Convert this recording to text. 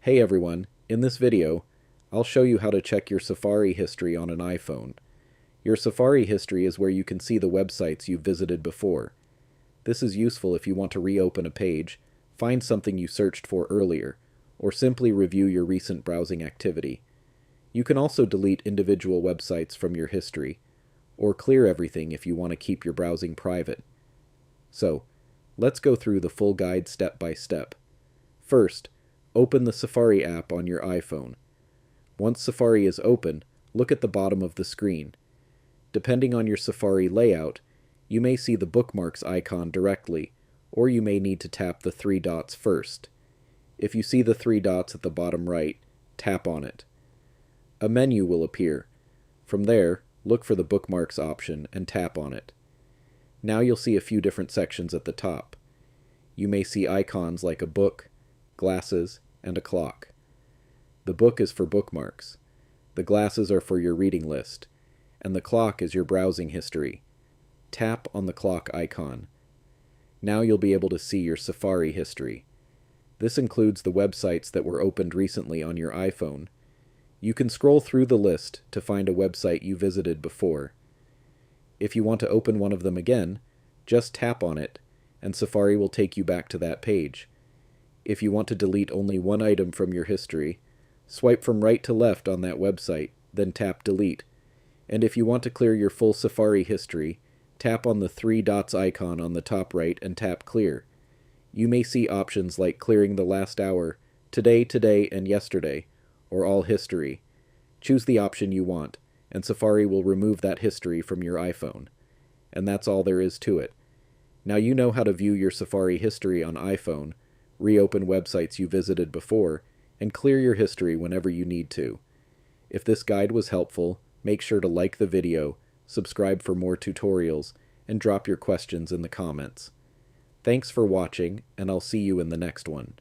Hey everyone, in this video, I'll show you how to check your Safari history on an iPhone. Your Safari history is where you can see the websites you've visited before. This is useful if you want to reopen a page, find something you searched for earlier, or simply review your recent browsing activity. You can also delete individual websites from your history, or clear everything if you want to keep your browsing private. So, let's go through the full guide step by step. First, open the Safari app on your iPhone. Once Safari is open, look at the bottom of the screen. Depending on your Safari layout, you may see the bookmarks icon directly, or you may need to tap the three dots first. If you see the three dots at the bottom right, tap on it. A menu will appear. From there, look for the bookmarks option and tap on it. Now you'll see a few different sections at the top. You may see icons like a book, glasses, and a clock. The book is for bookmarks. The glasses are for your reading list, and the clock is your browsing history. Tap on the clock icon. Now you'll be able to see your Safari history. This includes the websites that were opened recently on your iPhone. You can scroll through the list to find a website you visited before. If you want to open one of them again, just tap on it, and Safari will take you back to that page. If you want to delete only one item from your history, swipe from right to left on that website, then tap Delete. And if you want to clear your full Safari history, tap on the three dots icon on the top right and tap Clear. You may see options like clearing the last hour, today, and yesterday, or all history. Choose the option you want, and Safari will remove that history from your iPhone. And that's all there is to it. Now you know how to view your Safari history on iPhone, reopen websites you visited before, and clear your history whenever you need to. If this guide was helpful, make sure to like the video, subscribe for more tutorials, and drop your questions in the comments. Thanks for watching, and I'll see you in the next one.